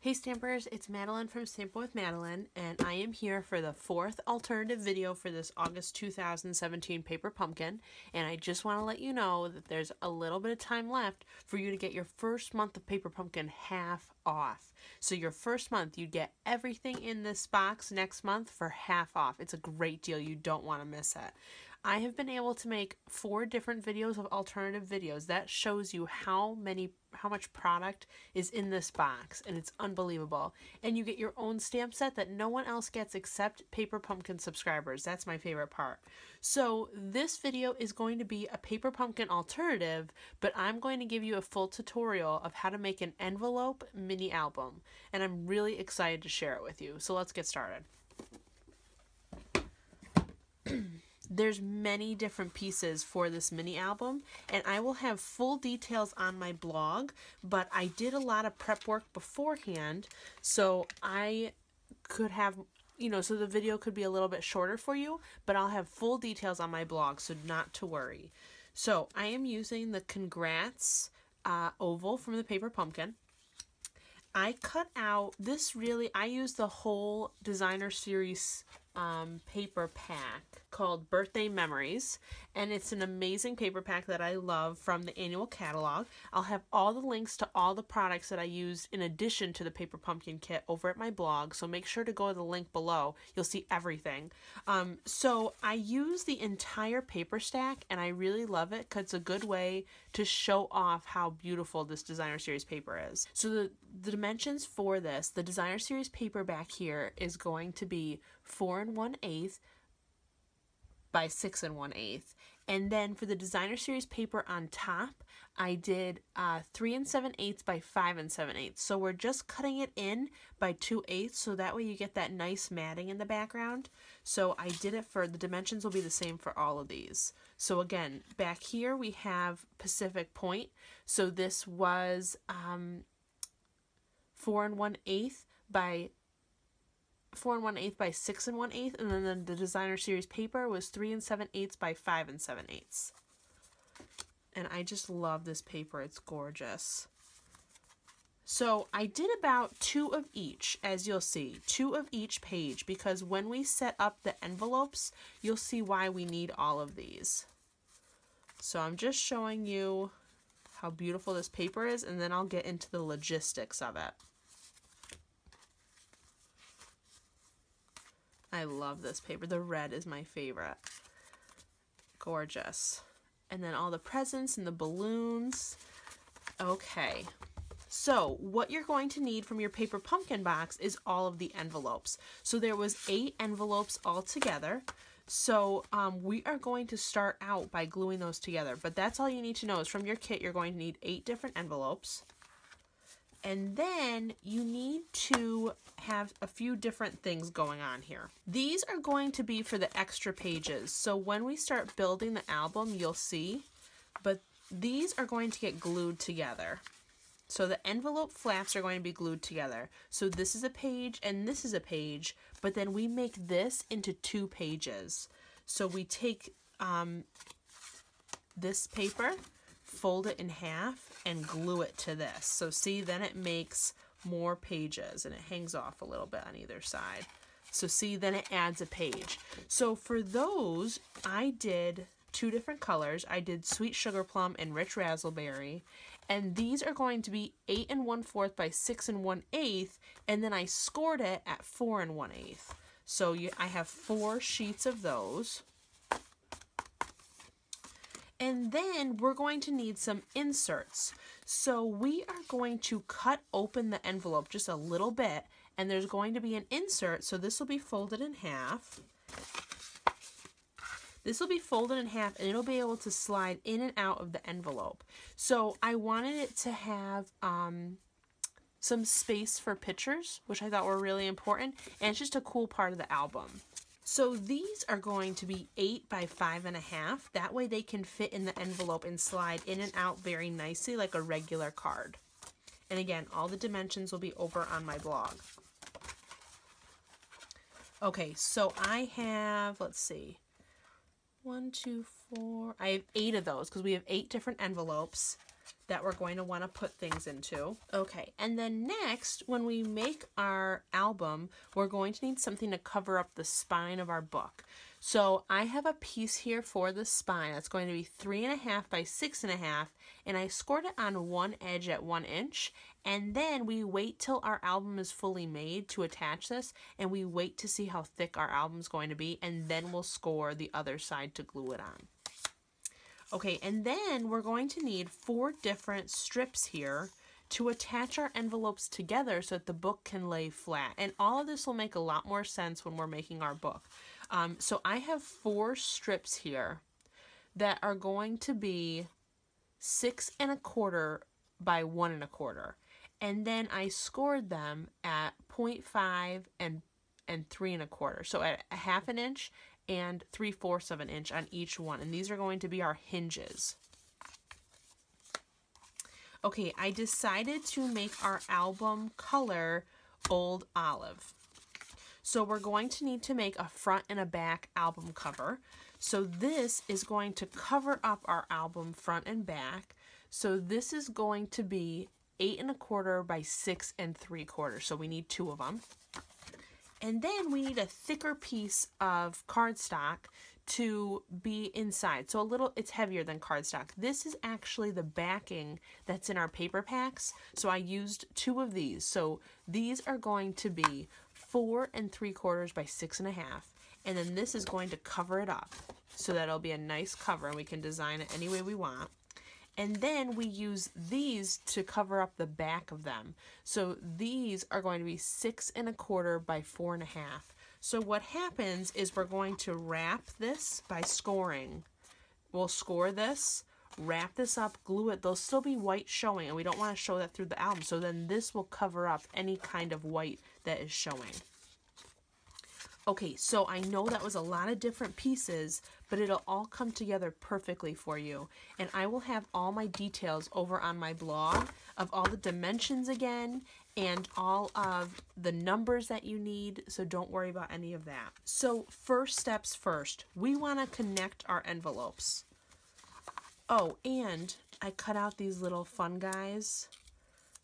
Hey Stampers, it's Madeline from Stampin' with Madeline, and I am here for the fourth alternative video for this August 2017 paper pumpkin, and I just want to let you know that there's a little bit of time left for you to get your first month of paper pumpkin half off. So your first month, you get everything in this box next month for half off. It's a great deal. You don't want to miss it. I have been able to make 4 different videos of alternative videos. That shows you how much product is in this box, and it's unbelievable. And you get your own stamp set that no one else gets except Paper Pumpkin subscribers. That's my favorite part. So this video is going to be a Paper Pumpkin alternative, but I'm going to give you a full tutorial of how to make an envelope mini album, and I'm really excited to share it with you. So let's get started. There's many different pieces for this mini album, and I will have full details on my blog, but I did a lot of prep work beforehand, so I could have, so the video could be a little bit shorter for you, but I'll have full details on my blog, so not to worry. So I am using the Congrats oval from the Paper Pumpkin. I cut out this I use the whole designer series paper pack called Birthday Memories, and it's an amazing paper pack that I love from the annual catalog. I'll have all the links to all the products that I used in addition to the Paper Pumpkin kit over at my blog, so make sure to go to the link below. You'll see everything. So I use the entire paper stack, and I really love it because it's a good way to show off how beautiful this designer series paper is. So the dimensions for this, the designer series paper back here is going to be 4 1/8 by 6 1/8, and then for the designer series paper on top, I did 3 7/8 by 5 7/8. So we're just cutting it in by 2/8, so that way you get that nice matting in the background. So I did it for the dimensions will be the same for all of these. So again, back here we have Pacific Point. So this was 4 1/8 by 6 1/8, and then the designer series paper was 3 7/8 by 5 7/8. And I just love this paper. It's gorgeous. So I did about 2 of each, as you'll see, 2 of each page, because when we set up the envelopes, you'll see why we need all of these. So I'm just showing you how beautiful this paper is, and then I'll get into the logistics of it. I love this paper. The red is my favorite. Gorgeous. And then all the presents and the balloons. Okay. So what you're going to need from your Paper Pumpkin box is all of the envelopes. So there was 8 envelopes all together. So we are going to start out by gluing those together. But that's all you need to know is from your kit, you're going to need 8 different envelopes. And then you need to have a few different things going on here. These are going to be for the extra pages. So when we start building the album, you'll see, but these are going to get glued together. So the envelope flaps are going to be glued together. So this is a page and this is a page, but then we make this into 2 pages. So we take this paper, fold it in half, and glue it to this. So see, then it makes more pages, and it hangs off a little bit on either side. So see, then it adds a page. So for those, I did 2 different colors. I did Sweet Sugar Plum and Rich Razzleberry, and these are going to be 8 1/4 by 6 1/8, and then I scored it at 4 1/8. So I have 4 sheets of those. And then we're going to need some inserts. So we are going to cut open the envelope just a little bit, and there's going to be an insert. So this will be folded in half. This will be folded in half, and it'll be able to slide in and out of the envelope. So I wanted it to have some space for pictures, which I thought were really important, and it's just a cool part of the album. So these are going to be 8 by 5 1/2. That way they can fit in the envelope and slide in and out very nicely like a regular card. And again, all the dimensions will be over on my blog. Okay, so I have, let's see, 1, 2, 4, I have 8 of those because we have 8 different envelopes. that we're going to want to put things into. Okay, and then next, when we make our album, we're going to need something to cover up the spine of our book. So I have a piece here for the spine that's going to be 3.5 by 6.5, and I scored it on one edge at 1 inch, and then we wait till our album is fully made to attach this, and we wait to see how thick our album is going to be, and then we'll score the other side to glue it on. Okay, and then we're going to need 4 different strips here to attach our envelopes together so that the book can lay flat. And all of this will make a lot more sense when we're making our book. So I have 4 strips here that are going to be 6.25 by 1.25. And then I scored them at 0.5 and 3.25. So at 1/2 inch and 3/4 inch on each one. And these are going to be our hinges. Okay, I decided to make our album color Old Olive. So we're going to need to make a front and a back album cover. So this is going to cover up our album front and back. So this is going to be 8.25 by 6.75. So we need 2 of them. And then we need a thicker piece of cardstock to be inside. So it's heavier than cardstock. This is actually the backing that's in our paper packs. So I used 2 of these. So these are going to be 4.75 by 6.5. And then this is going to cover it up so that it'll be a nice cover and we can design it any way we want. And then we use these to cover up the back of them. So these are going to be 6.25 by 4.5. So what happens is we're going to wrap this by scoring. We'll score this, wrap this up, glue it. There'll still be white showing, and we don't want to show that through the album. So then this will cover up any kind of white that is showing. Okay, so I know that was a lot of different pieces, but it'll all come together perfectly for you. And I will have all my details over on my blog of all the dimensions again and all of the numbers that you need, so don't worry about any of that. So first steps first, we want to connect our envelopes. Oh, and I cut out these little fun guys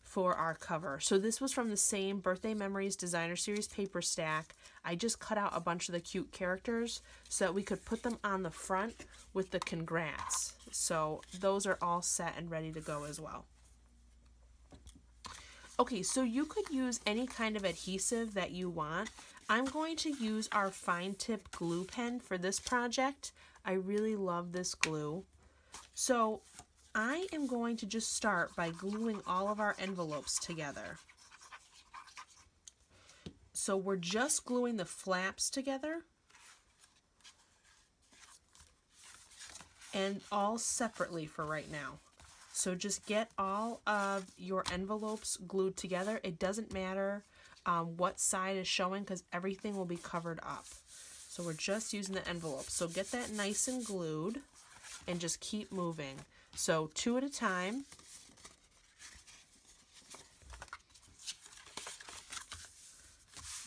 for our cover. So this was from the same Birthday Memories Designer Series paper stack. I just cut out a bunch of the cute characters so that we could put them on the front with the congrats. So those are all set and ready to go as well. Okay, so you could use any kind of adhesive that you want. I'm going to use our fine tip glue pen for this project. I really love this glue. So I am going to just start by gluing all of our envelopes together. So we're just gluing the flaps together and all separately for right now. So just get all of your envelopes glued together. It doesn't matter what side is showing because everything will be covered up. So we're just using the envelope. So get that nice and glued and just keep moving. So 2 at a time.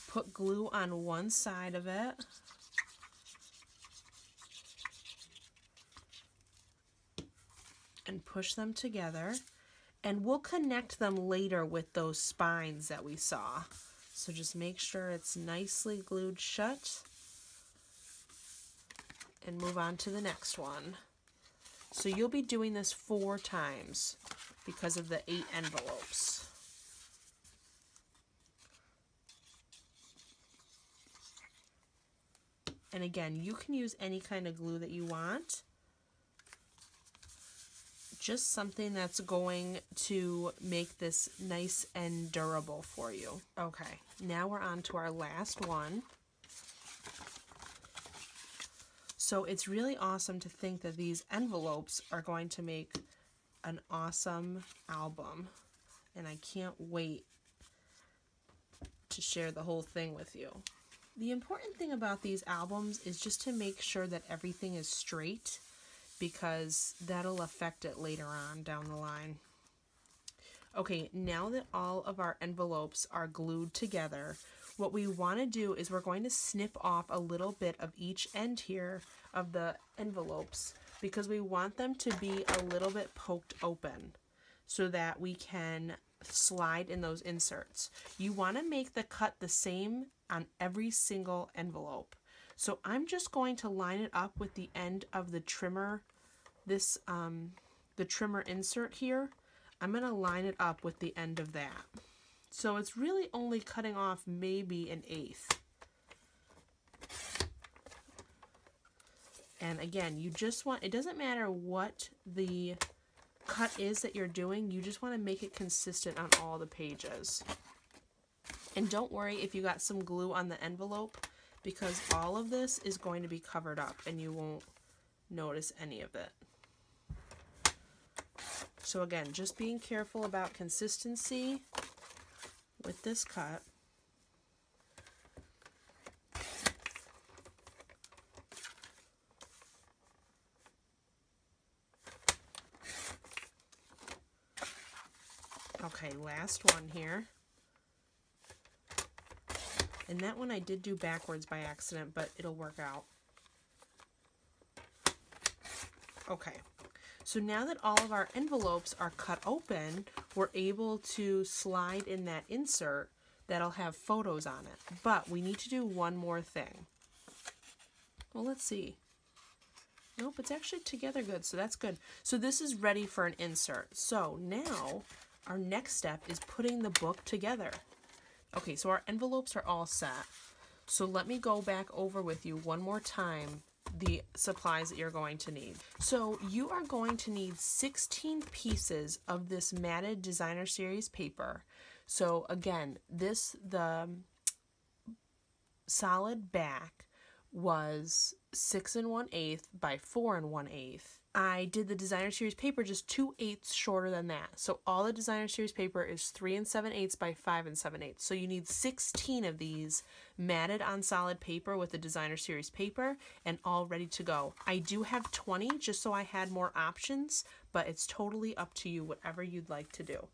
Put glue on one side of it. And push them together. And we'll connect them later with those spines that we saw. So just make sure it's nicely glued shut. And move on to the next one. So you'll be doing this 4 times because of the 8 envelopes. And again, you can use any kind of glue that you want. Just something that's going to make this nice and durable for you. Okay, now we're on to our last one. So it's really awesome to think that these envelopes are going to make an awesome album. And I can't wait to share the whole thing with you. The important thing about these albums is just to make sure that everything is straight, because that'll affect it later on down the line. Okay, now that all of our envelopes are glued together, what we want to do is we're going to snip off a little bit of each end here of the envelopes because we want them to be a little bit poked open. so that we can slide in those inserts. You want to make the cut the same on every single envelope. So I'm just going to line it up with the end of the trimmer, the trimmer insert here. I'm going to line it up with the end of that. So it's really only cutting off maybe 1/8. And again, you just want, it doesn't matter what the cut is that you're doing, you just want to make it consistent on all the pages. And don't worry if you got some glue on the envelope, because all of this is going to be covered up and you won't notice any of it. So again, just being careful about consistency with this cut. Okay, last one here. And that one I did do backwards by accident, but it'll work out. Okay, so now that all of our envelopes are cut open, we're able to slide in that insert that'll have photos on it. But we need to do one more thing. Well, let's see. Nope, it's actually together good, so that's good. So this is ready for an insert. So now our next step is putting the book together. Okay, so our envelopes are all set. So let me go back over with you one more time the supplies that you're going to need. So you are going to need 16 pieces of this matted designer series paper. So again, the solid back was 6 1/8 by 4 1/8. I did the designer series paper just 2/8 shorter than that. So all the designer series paper is 3 7/8 by 5 7/8. So you need 16 of these matted on solid paper with the designer series paper and all ready to go. I do have 20 just so I had more options, but it's totally up to you, whatever you'd like to do.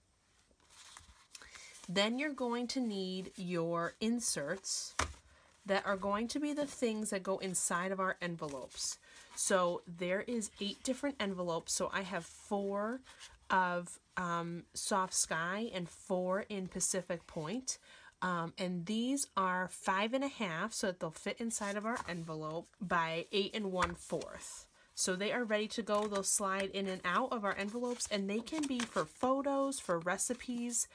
Then you're going to need your inserts that are going to be the things that go inside of our envelopes. So there is 8 different envelopes. So I have 4 of Soft Sky and 4 in Pacific Point. And these are 5 1/2, so that they'll fit inside of our envelope, by 8 1/4. So they are ready to go. They'll slide in and out of our envelopes, and they can be for photos, for recipes.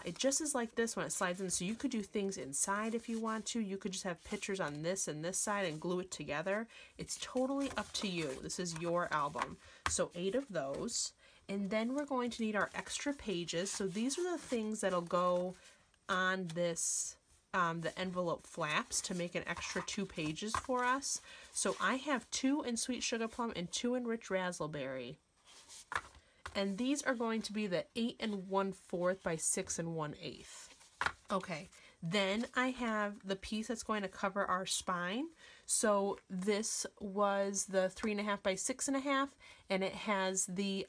It just is like this when it slides in. So you could do things inside if you want to. You could just have pictures on this and this side and glue it together. It's totally up to you. This is your album. So 8 of those. And then we're going to need our extra pages. So these are the things that'll go on this the envelope flaps to make an extra 2 pages for us. So I have 2 in Sweet Sugar Plum and 2 in Rich Razzleberry. And these are going to be the 8 1/4 by 6 1/8. Okay, then I have the piece that's going to cover our spine. So this was the 3 1/2 by 6 1/2, and it has the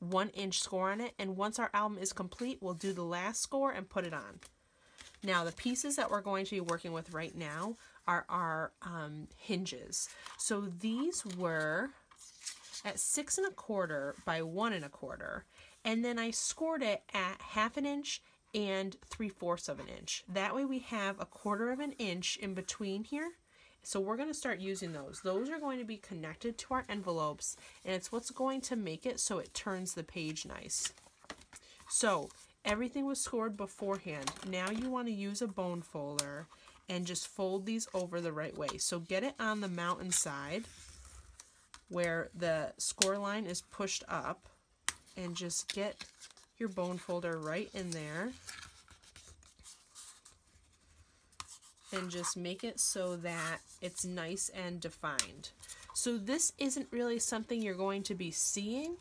1-inch score on it. And once our album is complete, we'll do the last score and put it on. Now, the pieces that we're going to be working with right now are our hinges. So these were at 6 1/4 by 1 1/4, and then I scored it at 1/2 inch and 3/4 of an inch. That way we have 1/4 of an inch in between here. So we're going to start using those. Those are going to be connected to our envelopes, and it's what's going to make it so it turns the page nice. So everything was scored beforehand. Now you want to use a bone folder and just fold these over the right way. So get it on the mountain side where the score line is pushed up, and just get your bone folder right in there. And just make it so that it's nice and defined. So this isn't really something you're going to be seeing,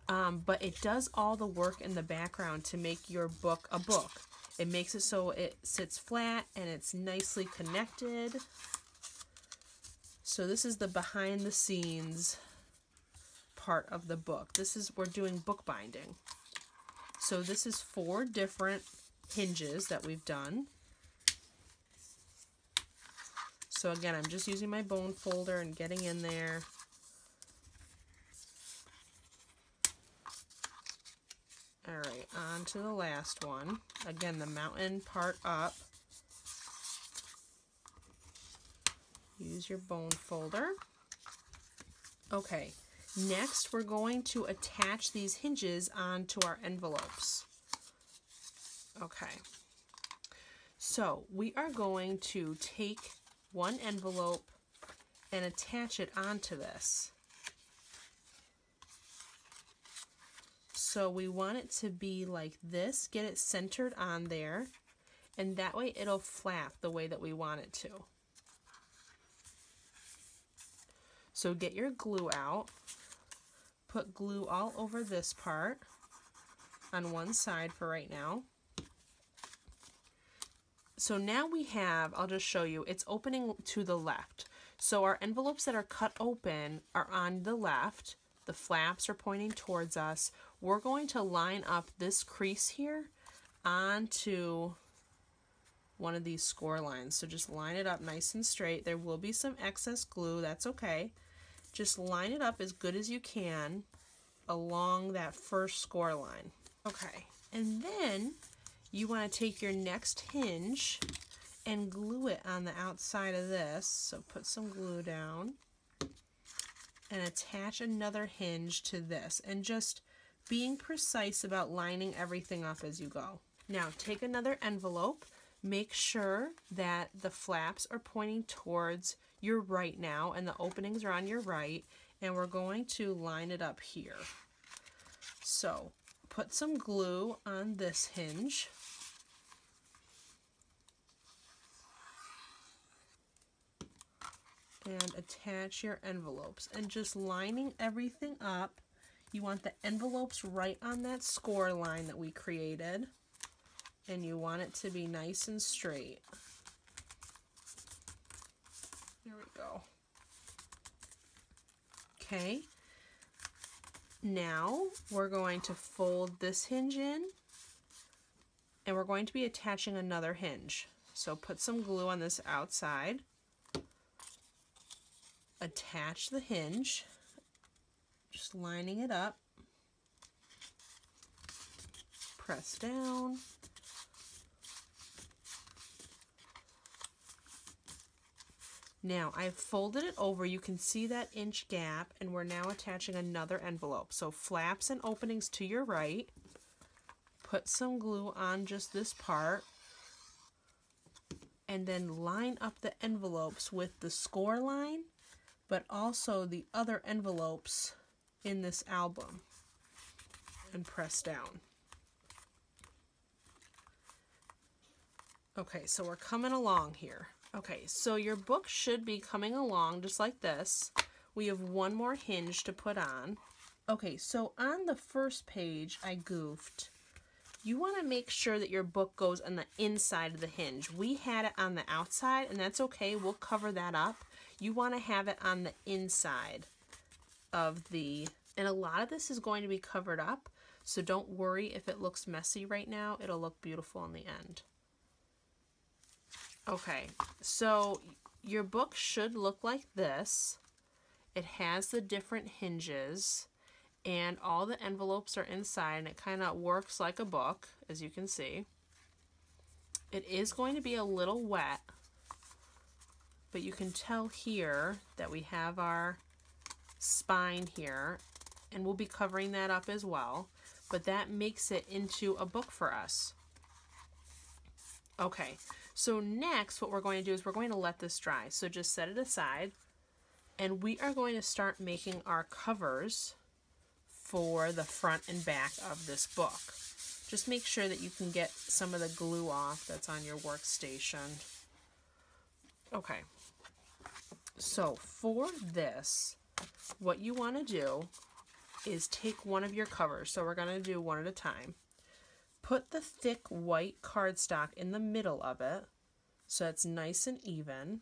but it does all the work in the background to make your book a book. It makes it so it sits flat and it's nicely connected. So this is the behind the scenes part of the book. We're doing bookbinding. So this is 4 different hinges that we've done. So again, I'm just using my bone folder and getting in there. All right, on to the last one. Again, the mountain part up. Use your bone folder. Okay, next we're going to attach these hinges onto our envelopes. Okay, so we are going to take one envelope and attach it onto this. So we want it to be like this, get it centered on there, and that way it'll flap the way that we want it to. So get your glue out, put glue all over this part on one side for right now. So now we have, I'll just show you, it's opening to the left. So our envelopes that are cut open are on the left. The flaps are pointing towards us. We're going to line up this crease here onto one of these score lines. So just line it up nice and straight. There will be some excess glue, that's okay. Just line it up as good as you can along that first score line. Okay, and then you want to take your next hinge and glue it on the outside of this. So put some glue down and attach another hinge to this, and just being precise about lining everything up as you go. Now take another envelope, make sure that the flaps are pointing towards your right now and the openings are on your right, and we're going to line it up here. So put some glue on this hinge. And attach your envelopes, and just lining everything up. You want the envelopes right on that score line that we created, and you want it to be nice and straight. There we go. Okay, now we're going to fold this hinge in, and we're going to be attaching another hinge. So put some glue on this outside. Attach the hinge, just lining it up, press down, now I've folded it over. You can see that inch gap, and we're now attaching another envelope. So flaps and openings to your right, put some glue on just this part, and then line up the envelopes with the score line, but also the other envelopes in this album, and press down. Okay, so we're coming along here. Okay, so your book should be coming along just like this. We have one more hinge to put on. Okay, so on the first page I goofed. You want to make sure that your book goes on the inside of the hinge. We had it on the outside, and that's okay, we'll cover that up. You want to have it on the inside of the, and a lot of this is going to be covered up, so don't worry if it looks messy right now. It'll look beautiful in the end. Okay, so your book should look like this. It has the different hinges, and all the envelopes are inside, and it kind of works like a book, as you can see. It is going to be a little wet, but you can tell here that we have our spine here, and we'll be covering that up as well, but that makes it into a book for us. Okay, so next what we're going to do is we're going to let this dry. So just set it aside, and we are going to start making our covers for the front and back of this book. Just make sure that you can get some of the glue off that's on your workstation. Okay, so for this, what you want to do is take one of your covers. So we're going to do one at a time. Put the thick white cardstock in the middle of it so it's nice and even.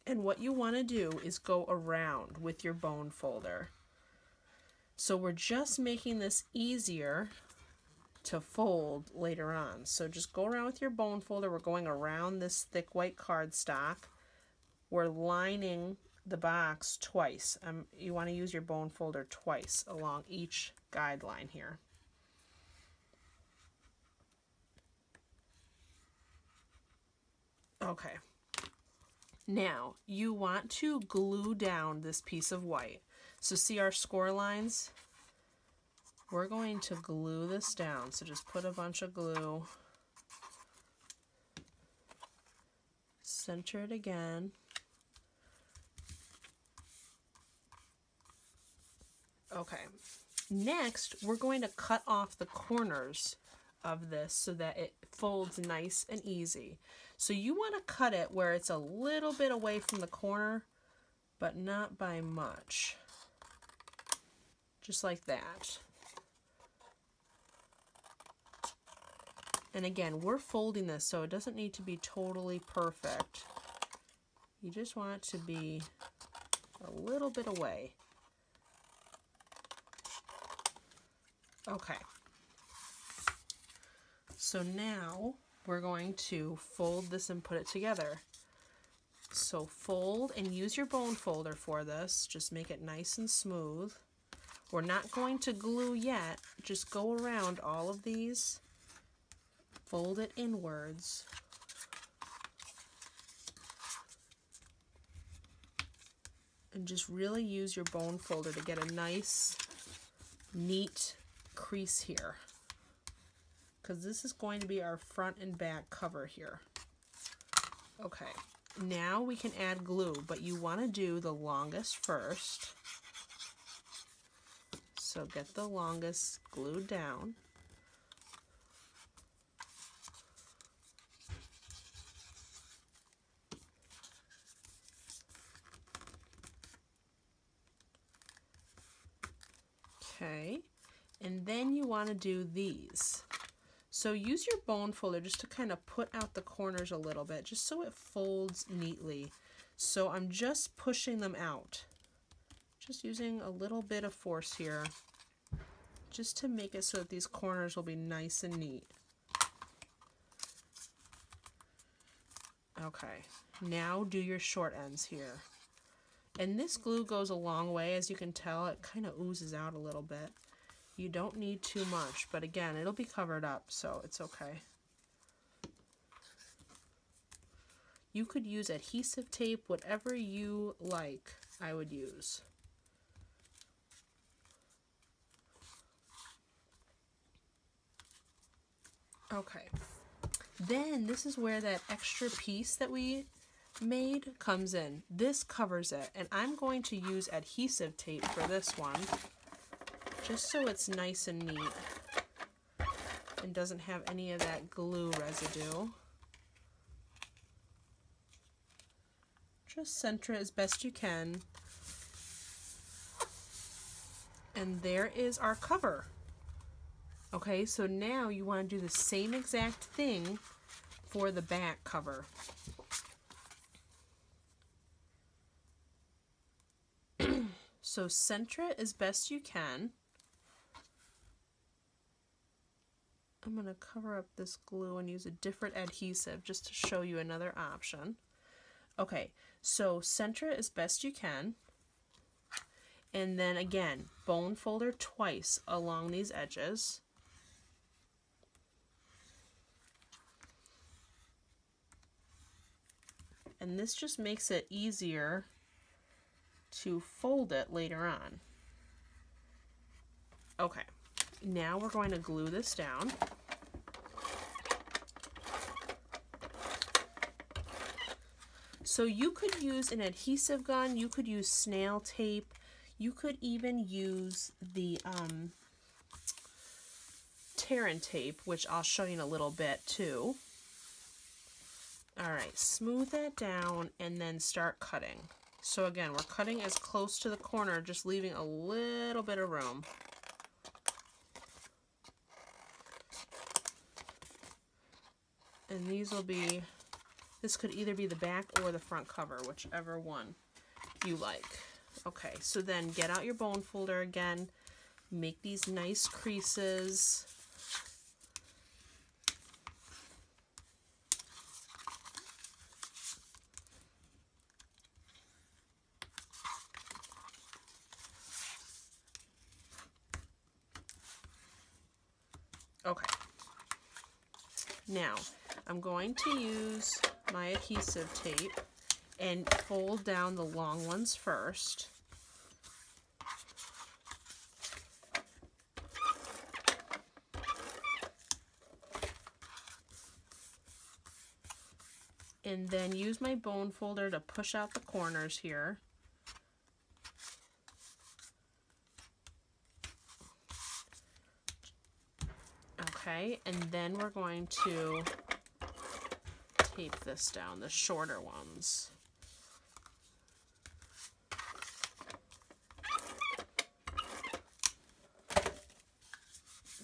And what you want to do is go around with your bone folder. So we're just making this easier to fold later on. So just go around with your bone folder. We're going around this thick white cardstock. We're lining the box twice. You want to use your bone folder twice along each guideline here. Okay. Now, you want to glue down this piece of white. So see our score lines? We're going to glue this down. So just put a bunch of glue. Center it again. Okay. Next, we're going to cut off the corners of this so that it folds nice and easy. So you want to cut it where it's a little bit away from the corner, but not by much. Just like that. And again, we're folding this, so it doesn't need to be totally perfect. You just want it to be a little bit away. Okay. So now we're going to fold this and put it together. So fold and use your bone folder for this. Just make it nice and smooth. We're not going to glue yet. Just go around all of these. Fold it inwards. And just really use your bone folder to get a nice, neat crease here. Because this is going to be our front and back cover here. Okay, now we can add glue, but you want to do the longest first. So get the longest glued down. Okay, and then you want to do these. So use your bone folder just to kind of put out the corners a little bit, just so it folds neatly. So I'm just pushing them out. Just using a little bit of force here, just to make it so that these corners will be nice and neat. Okay, now do your short ends here. And this glue goes a long way. As you can tell, it kind of oozes out a little bit. You don't need too much, but again, it'll be covered up, so it's okay. You could use adhesive tape, whatever you like, I would use. Okay. Then this is where that extra piece that we made comes in. This covers it, and I'm going to use adhesive tape for this one, just so it's nice and neat and doesn't have any of that glue residue. Just center it as best you can, and there is our cover. Okay, so now you want to do the same exact thing for the back cover. So center it as best you can. I'm going to cover up this glue and use a different adhesive just to show you another option. Okay, so center it as best you can. And then again, bone folder twice along these edges. And this just makes it easier to fold it later on. Okay, now we're going to glue this down. So you could use an adhesive gun, you could use snail tape, you could even use the tear-in tape, which I'll show you in a little bit too. Alright, smooth that down and then start cutting. So again, we're cutting as close to the corner, just leaving a little bit of room. And these will be, this could either be the back or the front cover, whichever one you like. Okay, so then get out your bone folder again, make these nice creases. Now, I'm going to use my adhesive tape and fold down the long ones first. And then use my bone folder to push out the corners here. Okay, and then we're going to tape this down, the shorter ones.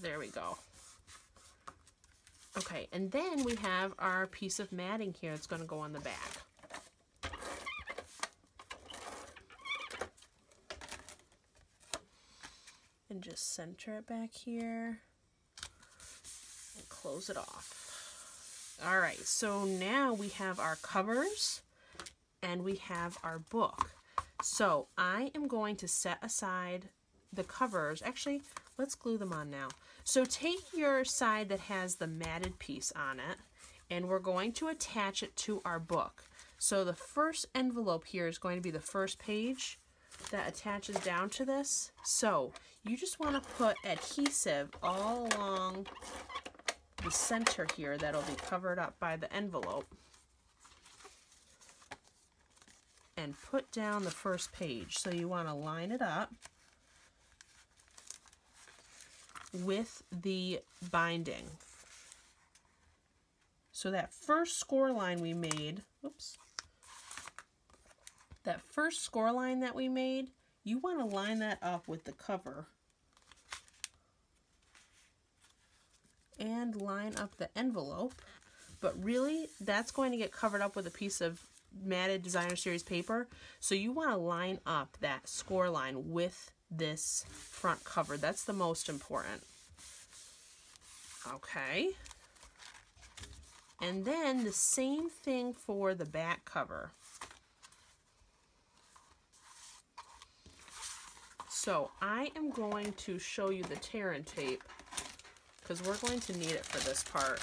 There we go. Okay, and then we have our piece of matting here that's going to go on the back. And just center it back here and close it off. All right, so now we have our covers and we have our book. So I am going to set aside the covers. Actually, let's glue them on now. So take your side that has the matted piece on it, and we're going to attach it to our book. So the first envelope here is going to be the first page that attaches down to this. So you just want to put adhesive all along the center here that'll be covered up by the envelope, and put down the first page. So you want to line it up with the binding. So that first score line we made, oops, that first score line that we made, you want to line that up with the cover and line up the envelope, but really that's going to get covered up with a piece of matted Designer Series paper, so you want to line up that score line with this front cover. That's the most important. Okay. And then the same thing for the back cover. So I am going to show you the tear and tape because we're going to need it for this part.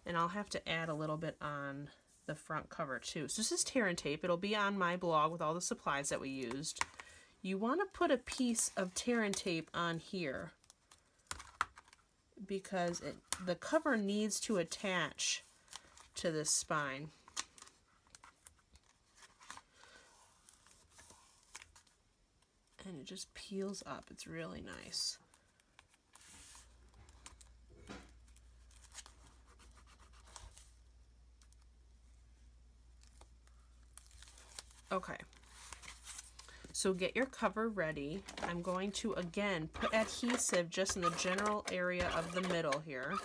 And I'll have to add a little bit on the front cover too. So this is tear and tape. It'll be on my blog with all the supplies that we used. You want to put a piece of tear and tape on here because the cover needs to attach to this spine. And it just peels up. It's really nice. Okay. So get your cover ready. I'm going to, again, put adhesive just in the general area of the middle here.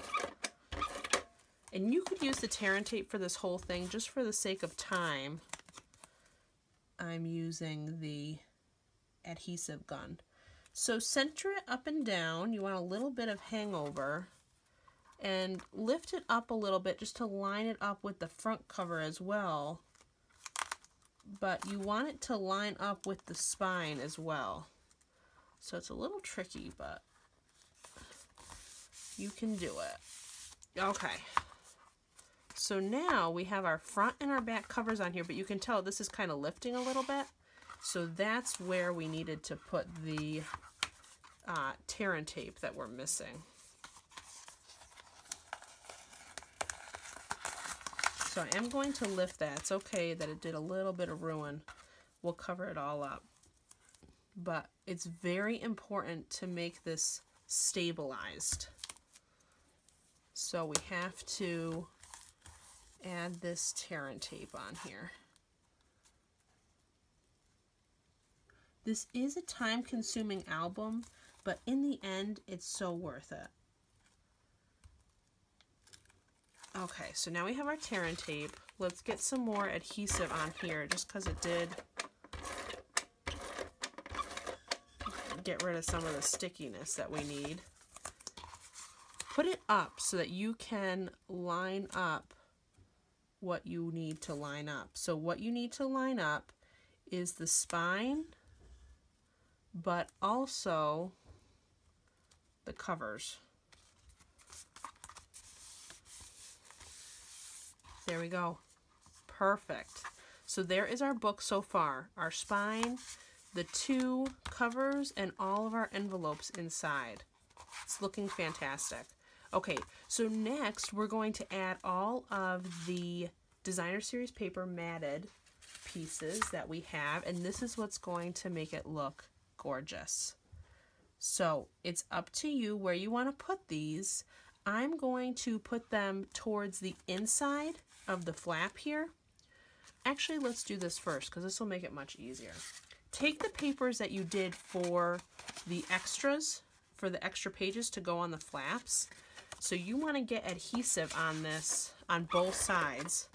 And you could use the tear and tape for this whole thing. Just for the sake of time, I'm using the adhesive gun. So center it up and down. You want a little bit of hangover. And lift it up a little bit just to line it up with the front cover as well. But you want it to line up with the spine as well. So it's a little tricky, but you can do it. Okay. So now we have our front and our back covers on here, but you can tell this is kind of lifting a little bit. So that's where we needed to put the tear and tape that we're missing. So I am going to lift that. It's okay that it did a little bit of ruin. We'll cover it all up. But it's very important to make this stabilized. So we have to add this tear and tape on here. This is a time-consuming album, but in the end, it's so worth it. Okay, so now we have our tear and tape. Let's get some more adhesive on here, just because it did get rid of some of the stickiness that we need. Put it up so that you can line up what you need to line up. So what you need to line up is the spine, but also the covers. There we go. Perfect. So there is our book so far. Our spine, the 2 covers, and all of our envelopes inside. It's looking fantastic. Okay, so next we're going to add all of the Designer Series paper matted pieces that we have, and this is what's going to make it look gorgeous. So it's up to you where you want to put these. I'm going to put them towards the inside of the flap here. Actually, let's do this first because this will make it much easier. Take the papers that you did for the extras, for the extra pages to go on the flaps. So you want to get adhesive on this on both sides.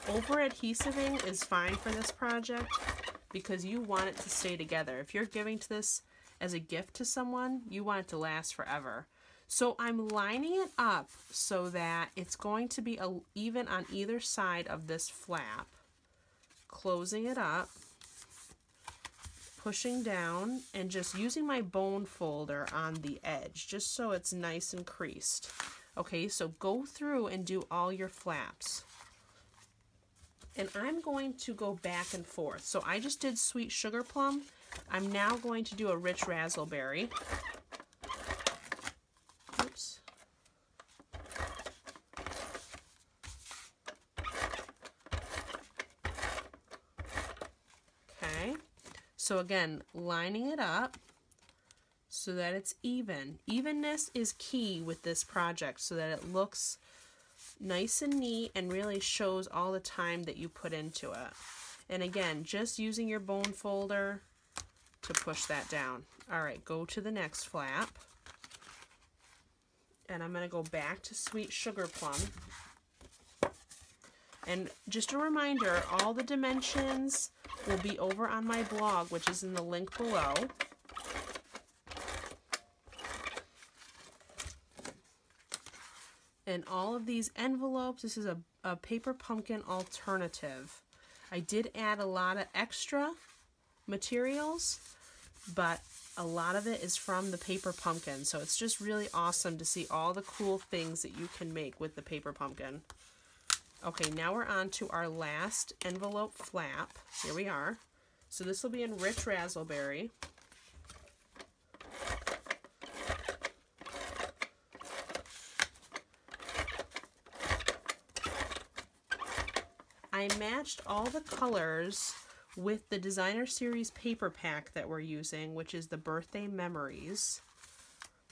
Over adhesiving is fine for this project because you want it to stay together. If you're giving this as a gift to someone, you want it to last forever. So I'm lining it up so that it's going to be even on either side of this flap. Closing it up, pushing down, and just using my bone folder on the edge just so it's nice and creased. Okay, so go through and do all your flaps. And I'm going to go back and forth. So I just did Sweet Sugar Plum. I'm now going to do a Rich Razzleberry. Oops. Okay. So again, lining it up so that it's even. Evenness is key with this project so that it looks nice and neat and really shows all the time that you put into it. And again, just using your bone folder to push that down. All right, go to the next flap. And I'm going to go back to Sweet Sugar Plum. And just a reminder, all the dimensions will be over on my blog, which is in the link below. And all of these envelopes, this is a paper pumpkin alternative. I did add a lot of extra materials, but a lot of it is from the paper pumpkin. So it's just really awesome to see all the cool things that you can make with the paper pumpkin. Okay, now we're on to our last envelope flap. Here we are. So this will be in Rich Razzleberry. I matched all the colors with the Designer Series paper pack that we're using, which is the Birthday Memories.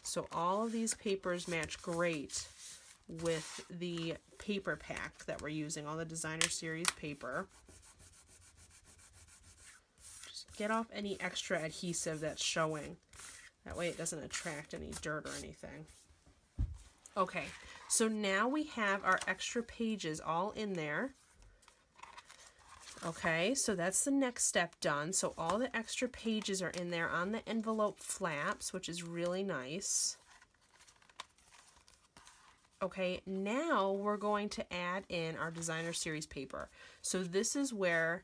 So all of these papers match great with the paper pack that we're using, all the Designer Series paper. Just get off any extra adhesive that's showing. That way it doesn't attract any dirt or anything. Okay, so now we have our extra pages all in there. Okay, so that's the next step done. So all the extra pages are in there on the envelope flaps, which is really nice. Okay, now we're going to add in our Designer Series paper. So this is where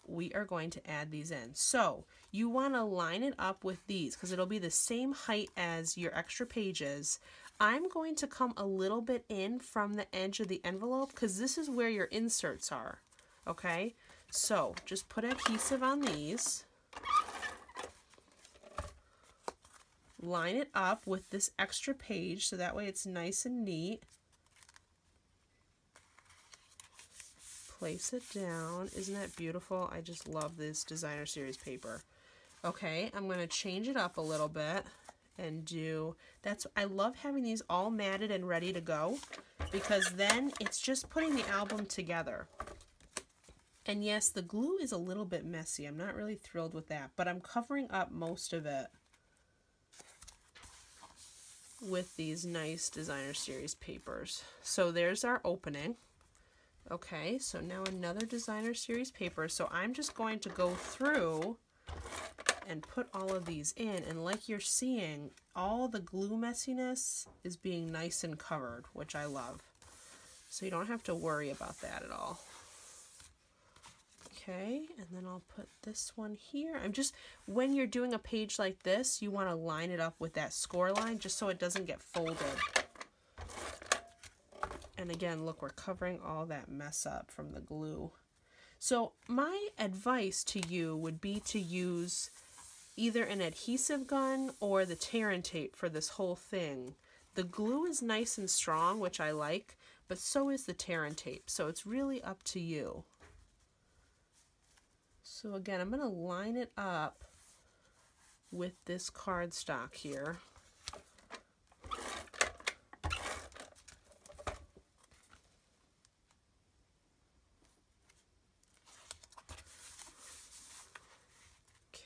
we are going to add these in. So you want to line it up with these because it'll be the same height as your extra pages. I'm going to come a little bit in from the edge of the envelope because this is where your inserts are. Okay, so just put adhesive on these. Line it up with this extra page so that way it's nice and neat. Place it down. Isn't that beautiful? I just love this Designer Series paper. Okay, I'm going to change it up a little bit and do, I love having these all matted and ready to go because then it's just putting the album together. And yes, the glue is a little bit messy. I'm not really thrilled with that, but I'm covering up most of it with these nice Designer Series papers. So there's our opening. Okay, so now another Designer Series paper. So I'm just going to go through and put all of these in, and like you're seeing, all the glue messiness is being nice and covered, which I love. So you don't have to worry about that at all. Okay, and then I'll put this one here. When you're doing a page like this, you want to line it up with that score line just so it doesn't get folded. And again, look, we're covering all that mess up from the glue. So my advice to you would be to use either an adhesive gun or the tear and tape for this whole thing. The glue is nice and strong, which I like, but so is the tear and tape. So it's really up to you. So again, I'm going to line it up with this cardstock here.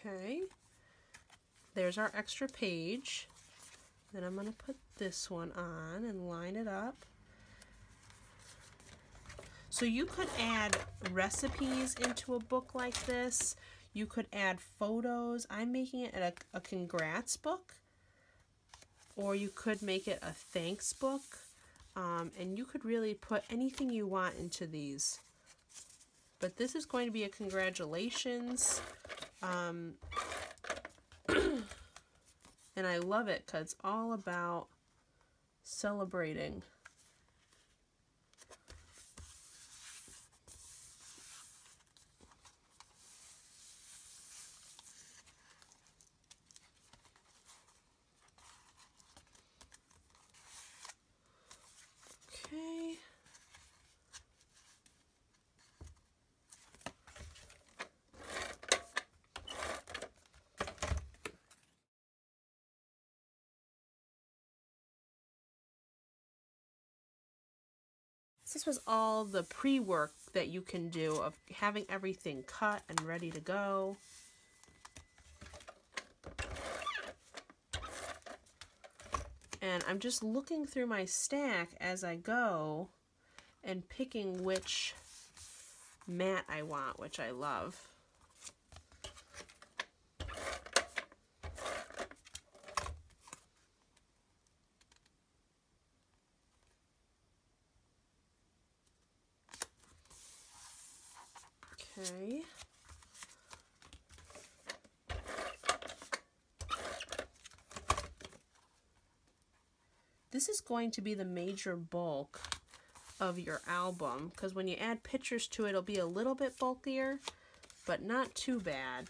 Okay, there's our extra page. Then I'm going to put this one on and line it up. So you could add recipes into a book like this. You could add photos. I'm making it a congrats book. Or you could make it a thanks book. And you could really put anything you want into these. But this is going to be a congratulations. And I love it because it's all about celebrating. Okay. This was all the pre-work that you can do of having everything cut and ready to go. And I'm just looking through my stack as I go and picking which mat I want, which I love. Okay. This is going to be the major bulk of your album, because when you add pictures to it, it'll be a little bit bulkier, but not too bad.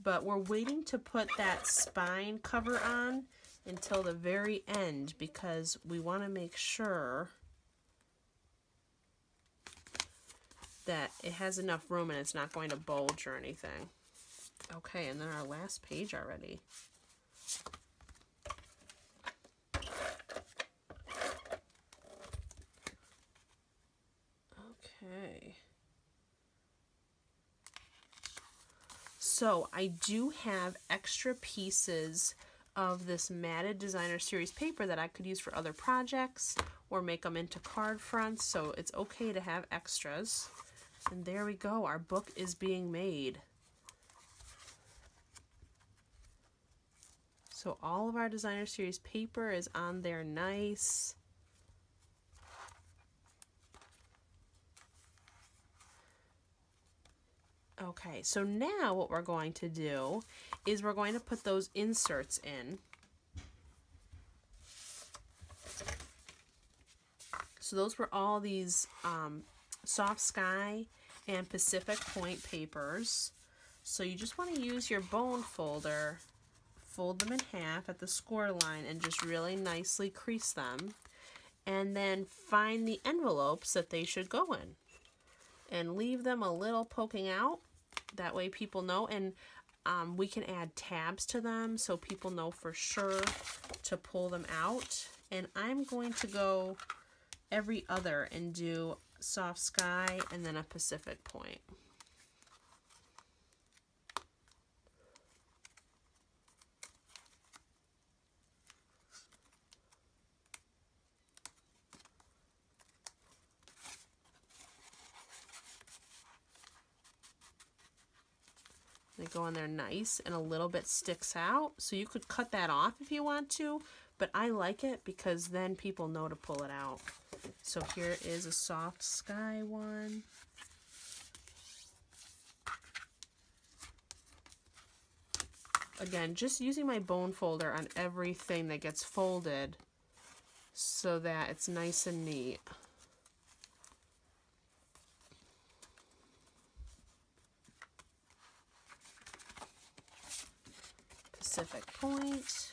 But we're waiting to put that spine cover on until the very end, because we want to make sure that it has enough room and it's not going to bulge or anything. Okay, and then our last page already. Okay. So I do have extra pieces of this matted designer series paper that I could use for other projects or make them into card fronts, so it's okay to have extras. And there we go, our book is being made. So all of our designer series paper is on there nice. Okay, so now what we're going to do is we're going to put those inserts in. So those were all these Soft Sky and Pacific Point papers. So you just want to use your bone folder, fold them in half at the score line and just really nicely crease them. And then find the envelopes that they should go in. And leave them a little poking out. That way people know. And we can add tabs to them so people know for sure to pull them out. And I'm going to go every other and do Soft Sky and then a Pacific Point. They go in there nice and a little bit sticks out. So you could cut that off if you want to, but I like it because then people know to pull it out. So here is a Soft Sky one. Again, just using my bone folder on everything that gets folded so that it's nice and neat. Pacific Point.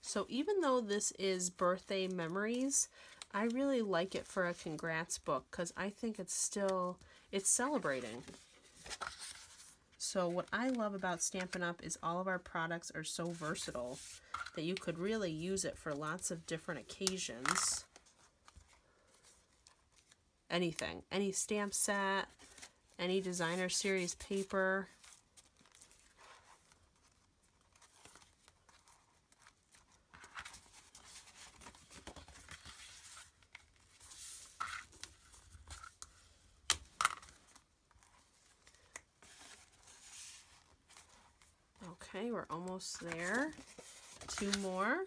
So even though this is birthday memories, I really like it for a congrats book because I think it's celebrating. So what I love about Stampin' Up! Is all of our products are so versatile that you could really use it for lots of different occasions. Anything, any stamp set, any designer series paper. Okay, we're almost there. 2 more.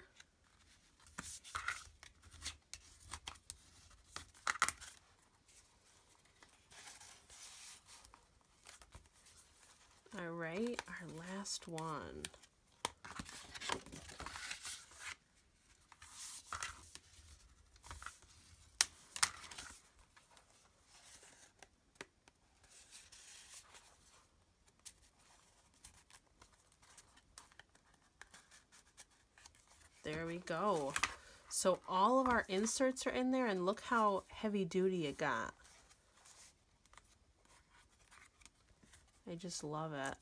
All right, our last one. There we go. So all of our inserts are in there, and look how heavy duty it got. I just love it.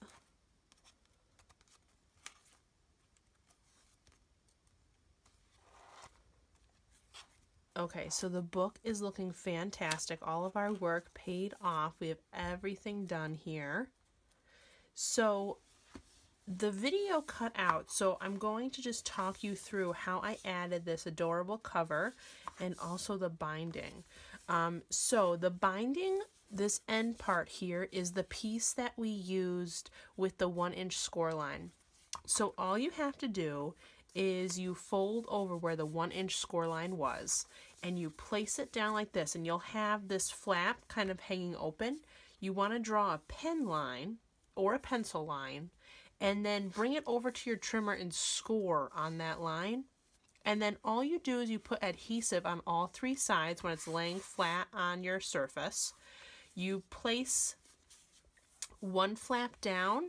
Okay, so the book is looking fantastic. All of our work paid off. We have everything done here. So the video cut out, so I'm going to just talk you through how I added this adorable cover and also the binding. So the binding, this end part here is the piece that we used with the 1-inch score line. So all you have to do is you fold over where the 1-inch score line was and you place it down like this, and you'll have this flap kind of hanging open. You want to draw a pen line or a pencil line and then bring it over to your trimmer and score on that line. And then all you do is you put adhesive on all 3 sides when it's laying flat on your surface. You place one flap down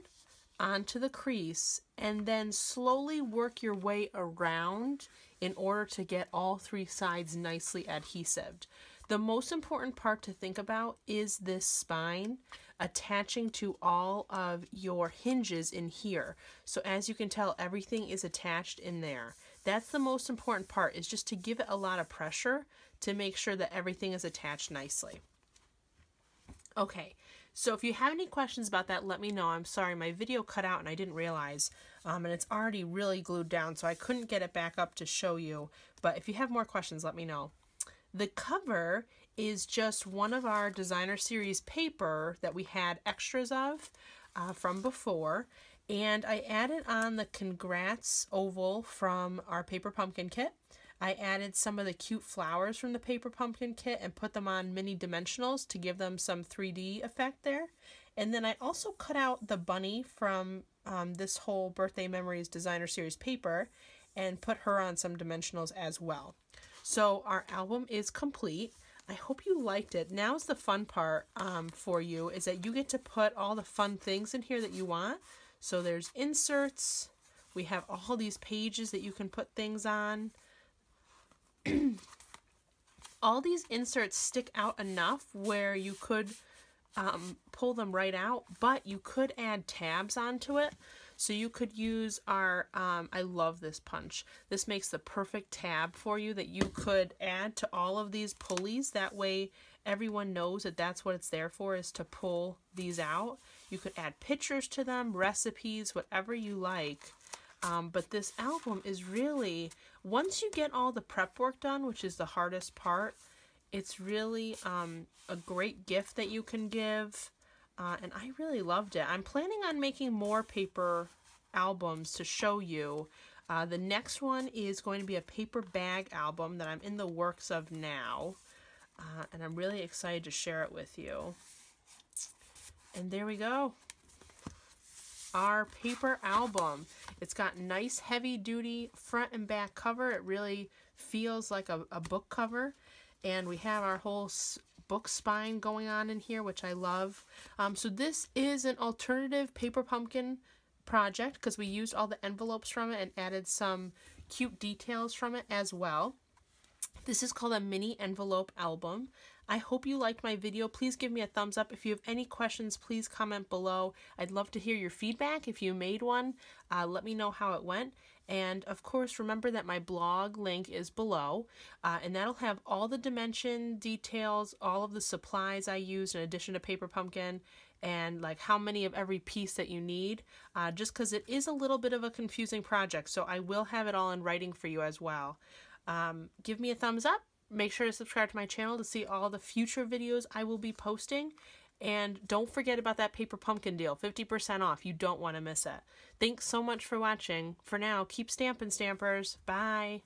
onto the crease and then slowly work your way around in order to get all 3 sides nicely adhesived. The most important part to think about is this spine attaching to all of your hinges in here. So as you can tell, everything is attached in there. That's the most important part, is just to give it a lot of pressure to make sure that everything is attached nicely. Okay, so if you have any questions about that, let me know. I'm sorry, my video cut out and I didn't realize, and it's already really glued down, so I couldn't get it back up to show you. But if you have more questions, let me know. The cover is just one of our designer series paper that we had extras of from before, and I added on the congrats oval from our paper pumpkin kit. I added some of the cute flowers from the paper pumpkin kit and put them on mini dimensionals to give them some 3D effect there. And then I also cut out the bunny from this whole Birthday Memories designer series paper and put her on some dimensionals as well. So our album is complete. I hope you liked it. Now's the fun part for you, is that you get to put all the fun things in here that you want. So there's inserts. We have all these pages that you can put things on. All these inserts stick out enough where you could pull them right out, but you could add tabs onto it. So you could use our, I love this punch. This makes the perfect tab for you that you could add to all of these pulleys. That way everyone knows that that's what it's there for, is to pull these out. You could add pictures to them, recipes, whatever you like. But this album is really, once you get all the prep work done, which is the hardest part, it's really a great gift that you can give. And I really loved it. I'm planning on making more paper albums to show you. The next one is going to be a paper bag album that I'm in the works of now. And I'm really excited to share it with you. And there we go. Our paper album. It's got nice heavy duty front and back cover. It really feels like a book cover. And we have our whole book spine going on in here, which I love. So this is an alternative paper pumpkin project because we used all the envelopes from it and added some cute details from it as well. This is called a mini envelope album. I hope you liked my video. Please give me a thumbs up. If you have any questions, please comment below. I'd love to hear your feedback. If you made one, let me know how it went. And of course, remember that my blog link is below, and that'll have all the dimension details, all of the supplies I used in addition to paper pumpkin, and like how many of every piece that you need, just because it is a little bit of a confusing project. So I will have it all in writing for you as well. Give me a thumbs up. Make sure to subscribe to my channel to see all the future videos I will be posting. And don't forget about that paper pumpkin deal, 50% off. You don't want to miss it. Thanks so much for watching. For now, keep stamping, Stampers. Bye.